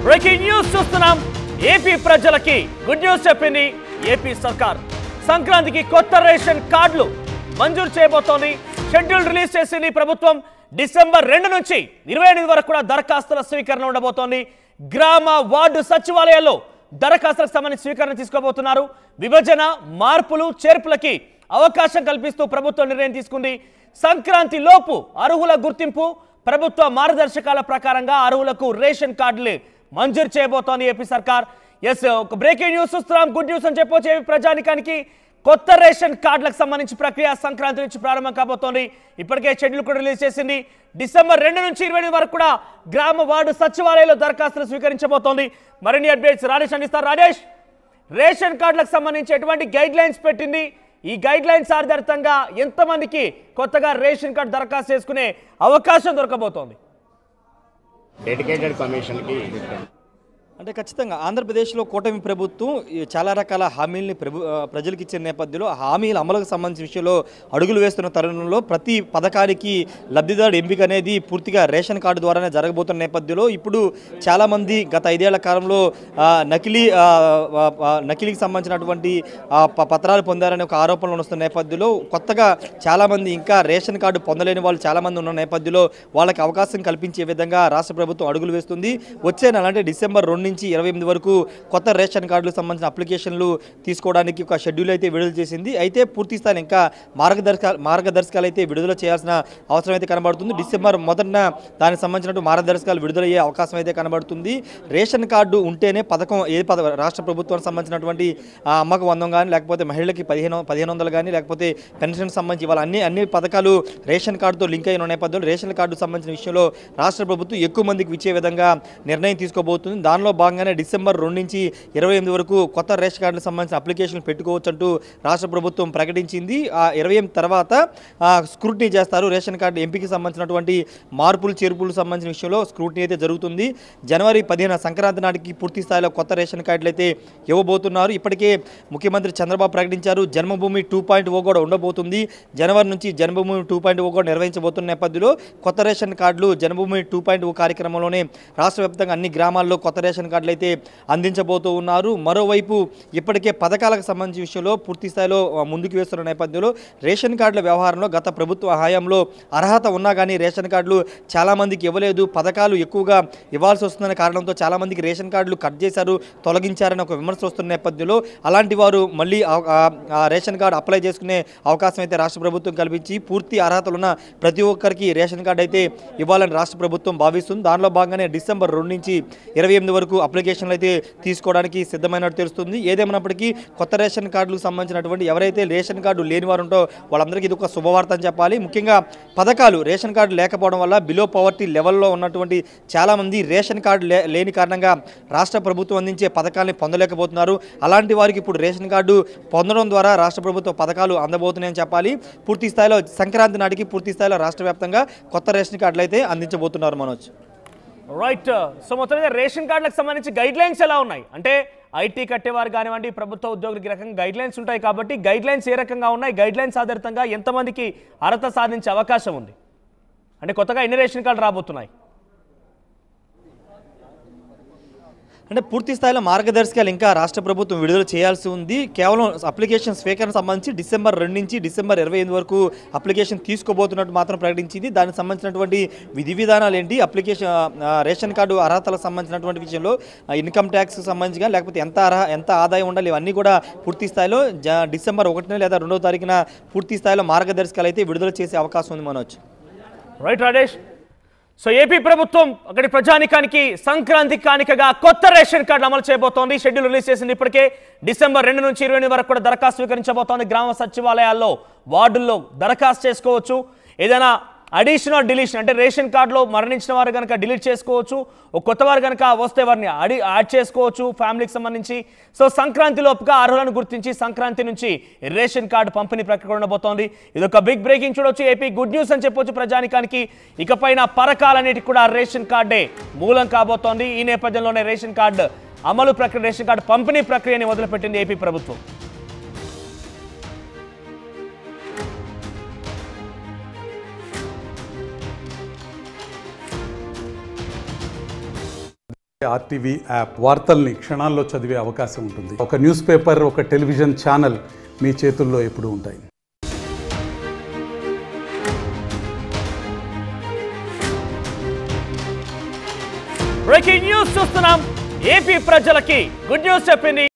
Breaking news చూస్తున్నాం. AP ప్రజలకి good news చెప్పింది ఏపీ సర్కార్. సంక్రాంతికి కొత్త రేషన్ కార్డులు మంజూరు చేయబోతోంది. షెడ్యూల్ రిలీజ్ చేసింది ప్రభుత్వం. డిసెంబర్ 2 నుంచి 28 వరకు కూడా దరఖాస్తుల స్వీకరణ ఉండబోతోంది. గ్రామ వార్డు సచివాలయాల్లో దరఖాస్తులకు సంబంధించి స్వీకరణ తీసుకోబోతున్నారు. విభజన మార్పులు చేర్పులకి అవకాశం కల్పిస్తూ ప్రభుత్వం నిర్ణయం తీసుకుంది. సంక్రాంతి లోపు అర్హుల గుర్తింపు ప్రభుత్వ మార్గదర్శకాల ప్రకారంగా అర్హులకు రేషన్ కార్డులు మంజూరు చేయబోతోంది ఏపీ సర్కార్. ఎస్, ఒక బ్రేకింగ్ న్యూస్ చూస్తున్నాం. గుడ్ న్యూస్ అని చెప్పొచ్చు. ఏపీ ప్రజానికానికి కొత్త రేషన్ కార్డులకు సంబంధించి ప్రక్రియ సంక్రాంతి నుంచి ప్రారంభం కాబోతోంది. ఇప్పటికే షెడ్యూల్ కూడా రిలీజ్ చేసింది. డిసెంబర్ 2 నుంచి 28 వరకు కూడా గ్రామ వార్డు సచివాలయాల్లో దరఖాస్తులు స్వీకరించబోతోంది. మరిన్ని అప్డేట్స్ రాజేష్ అందిస్తారు. రాజేష్, రేషన్ కార్డులకు సంబంధించి ఎటువంటి గైడ్ లైన్స్ పెట్టింది? ఈ గైడ్ లైన్స్ ఆధారితంగా ఎంతమందికి కొత్తగా రేషన్ కార్డు దరఖాస్తు చేసుకునే అవకాశం దొరకబోతోంది? డెడికేటెడ్ కమిషన్కి అంటే ఖచ్చితంగా ఆంధ్రప్రదేశ్లో కూటమి ప్రభుత్వం చాలా రకాల హామీలని ప్రజలకు ఇచ్చిన నేపథ్యంలో హామీల అమలుకు సంబంధించిన విషయంలో అడుగులు వేస్తున్న తరుణంలో ప్రతి పథకానికి లబ్ధిదారుడు ఎంపిక అనేది పూర్తిగా రేషన్ కార్డు ద్వారానే జరగబోతున్న నేపథ్యంలో ఇప్పుడు చాలామంది గత 5 ఏళ్ల కాలంలో నకిలీకి సంబంధించినటువంటి పత్రాలు పొందారనే ఒక ఆరోపణలు వస్తున్న నేపథ్యంలో కొత్తగా చాలామంది ఇంకా రేషన్ కార్డు పొందలేని వాళ్ళు చాలామంది ఉన్న నేపథ్యంలో వాళ్ళకి అవకాశం కల్పించే విధంగా రాష్ట్ర ప్రభుత్వం అడుగులు వేస్తుంది. వచ్చే నెల అంటే డిసెంబర్ 2 నుంచి 28 వరకు కొత్త రేషన్ కార్డులకు సంబంధించిన అప్లికేషన్లు తీసుకోవడానికి ఒక షెడ్యూల్ అయితే విడుదల చేసింది. అయితే పూర్తి స్థాయి ఇంకా మార్గదర్శకాలు అయితే విడుదల చేయాల్సిన అవసరం అయితే కనబడుతుంది. డిసెంబర్ 1న దానికి సంబంధించినట్టు మార్గదర్శకాలు విడుదలయ్యే అవకాశం అయితే కనబడుతుంది. రేషన్ కార్డు ఉంటేనే పథకం రాష్ట్ర ప్రభుత్వానికి సంబంధించినటువంటి అమ్మకు 100 కానీ లేకపోతే మహిళలకి 1500 కానీ లేకపోతే పెన్షన్ సంబంధించి ఇవాళ అన్ని పథకాలు రేషన్ కార్డుతో లింక్ అయిన నేపథ్యంలో రేషన్ కార్డు సంబంధించిన విషయంలో రాష్ట్ర ప్రభుత్వం ఎక్కువ మందికి ఇచ్చే విధంగా నిర్ణయం తీసుకోబోతుంది. దానిలో భాగంగానే డిసెంబర్ 2 నుంచి 28 వరకు కొత్త రేషన్ కార్డులకు సంబంధించిన అప్లికేషన్లు పెట్టుకోవచ్చు అంటూ రాష్ట్ర ప్రభుత్వం ప్రకటించింది. ఆ 28 తర్వాత స్క్రూటినీ చేస్తారు. రేషన్ కార్డు ఎంపికకి సంబంధించినటువంటి మార్పులు చేర్పులు సంబంధించిన విషయంలో స్క్రూటినీ అయితే జరుగుతుంది. జనవరి 15 సంక్రాంతి నాటికి పూర్తి స్థాయిలో కొత్త రేషన్ కార్డులు అయితే ఇవ్వబోతున్నారు. ఇప్పటికే ముఖ్యమంత్రి చంద్రబాబు ప్రకటించారు జన్మభూమి 2.0 కూడా ఉండబోతుంది. జనవరి నుంచి జన్మభూమి 2.0 కూడా నిర్వహించబోతున్న నేపథ్యంలో కొత్త రేషన్ కార్డులు జన్మభూమి 2.0 కార్యక్రమంలోనే రాష్ట్ర వ్యాప్తంగా అన్ని గ్రామాల్లో కొత్త రేషన్ కార్డులు అయితే అందించబోతూ ఉన్నారు. మరోవైపు ఇప్పటికే పథకాలకు సంబంధించిన విషయంలో పూర్తి స్థాయిలో ముందుకు వేస్తున్న నేపథ్యంలో రేషన్ కార్డుల వ్యవహారంలో గత ప్రభుత్వ హయాంలో అర్హత ఉన్నా కానీ రేషన్ కార్డులు చాలామందికి ఇవ్వలేదు, పథకాలు ఎక్కువగా ఇవ్వాల్సి వస్తుందనే కారణంతో చాలామందికి రేషన్ కార్డులు కట్ చేశారు, తొలగించారని ఒక విమర్శ వస్తున్న నేపథ్యంలో అలాంటి వారు మళ్ళీ రేషన్ కార్డు అప్లై చేసుకునే అవకాశం అయితే రాష్ట్ర ప్రభుత్వం కల్పించి పూర్తి అర్హతలున్న ప్రతి ఒక్కరికి రేషన్ కార్డు అయితే ఇవ్వాలని రాష్ట్ర ప్రభుత్వం భావిస్తుంది. దానిలో భాగంగానే డిసెంబర్ 2 నుంచి 28 వరకు అప్లికేషన్లు అయితే తీసుకోవడానికి సిద్ధమైనట్టు తెలుస్తుంది. ఏదేమైనప్పటికీ కొత్త రేషన్ కార్డులకు సంబంధించినటువంటి ఎవరైతే రేషన్ కార్డు లేని వారు ఉంటో వాళ్ళందరికీ ఇది ఒక శుభవార్త అని చెప్పాలి. ముఖ్యంగా పథకాలు రేషన్ కార్డు లేకపోవడం వల్ల బిలో పవర్టీ లెవెల్లో ఉన్నటువంటి చాలామంది రేషన్ కార్డు లేని కారణంగా రాష్ట్ర ప్రభుత్వం అందించే పథకాలని పొందలేకపోతున్నారు. అలాంటి వారికి ఇప్పుడు రేషన్ కార్డు పొందడం ద్వారా రాష్ట్ర ప్రభుత్వ పథకాలు అందబోతున్నాయని చెప్పాలి. పూర్తి స్థాయిలో సంక్రాంతి నాటికి పూర్తి స్థాయిలో రాష్ట్ర వ్యాప్తంగా కొత్త రేషన్ కార్డులు అయితే అందించబోతున్నారు. మనోజ్, రైట్. సో మొత్తం మీద రేషన్ కార్డులకు సంబంధించి గైడ్ లైన్స్ ఎలా ఉన్నాయి అంటే ఐటీ కట్టేవారు కానివ్వండి, ప్రభుత్వ ఉద్యోగులకి రకంగా గైడ్ లైన్స్ ఉంటాయి కాబట్టి గైడ్ లైన్స్ ఏ రకంగా ఉన్నాయి, గైడ్ లైన్స్ ఆధారితంగా ఎంతమందికి అర్హత సాధించే అవకాశం ఉంది అంటే కొత్తగా ఎన్ని రేషన్ కార్డు రాబోతున్నాయి? అంటే పూర్తి స్థాయిలో మార్గదర్శకాలు ఇంకా రాష్ట్ర ప్రభుత్వం విడుదల చేయాల్సి ఉంది. కేవలం అప్లికేషన్ స్వీకరణ సంబంధించి డిసెంబర్ 2 నుంచి డిసెంబర్ 28 వరకు అప్లికేషన్ తీసుకోబోతున్నట్టు మాత్రం ప్రకటించింది. దానికి సంబంధించినటువంటి విధి విధానాలు ఏంటి, అప్లికేషన్ రేషన్ కార్డు అర్హతలకు సంబంధించినటువంటి విషయంలో ఇన్కమ్ ట్యాక్స్ సంబంధించి లేకపోతే ఎంత ఆదాయం ఉండాలి ఇవన్నీ కూడా పూర్తి స్థాయిలో డిసెంబర్ 1 లేదా 2వ తారీఖున పూర్తి స్థాయిలో మార్గదర్శకాలు అయితే విడుదల చేసే అవకాశం ఉంది. Manoj, right Rajesh. So AP ప్రభుత్వం అక్కడి ప్రజానికానికి సంక్రాంతి కానికగా కొత్త రేషన్ కార్డులు అమలు చేయబోతోంది. షెడ్యూల్ రిలీజ్ చేసింది. ఇప్పటికే డిసెంబర్ 2 నుంచి 28 వరకు కూడా దరఖాస్తు స్వీకరించబోతోంది. గ్రామ సచివాలయాల్లో వార్డుల్లో దరఖాస్తు చేసుకోవచ్చు. ఏదైనా అడిషనల్ డిలీషన్ అంటే రేషన్ కార్డులో మరణించిన వారు కనుక డిలీట్ చేసుకోవచ్చు, ఒక కొత్త వారు కనుక వస్తే వారిని యాడ్ చేసుకోవచ్చు ఫ్యామిలీకి సంబంధించి. సో సంక్రాంతి లోపుగా అర్హులను గుర్తించి సంక్రాంతి నుంచి రేషన్ కార్డు పంపిణీ ప్రక్రియ ఉండబోతోంది. ఇదొక బిగ్ బ్రేకింగ్ చూడొచ్చు. ఏపీ గుడ్ న్యూస్ అని చెప్పొచ్చు ప్రజానికానికి. ఇకపైన పరకాలన్నిటికి కూడా రేషన్ కార్డే మూలం కాబోతోంది. ఈ నేపథ్యంలోనే రేషన్ కార్డు అమలు ప్రక్రియ, రేషన్ కార్డు పంపిణీ ప్రక్రియని మొదలుపెట్టింది ఏపీ ప్రభుత్వం. ఆర్టీవీ యాప్ వార్తల్ని క్షణాల్లో చదివే అవకాశం ఉంటుంది. ఒక న్యూస్ పేపర్, ఒక టెలివిజన్ ఛానల్ మీ చేతుల్లో ఎప్పుడూ ఉంటాయి. బ్రేకింగ్ న్యూస్ చూస్తున్నాం. ఏపీ ప్రజలకి గుడ్ న్యూస్ చెప్పింది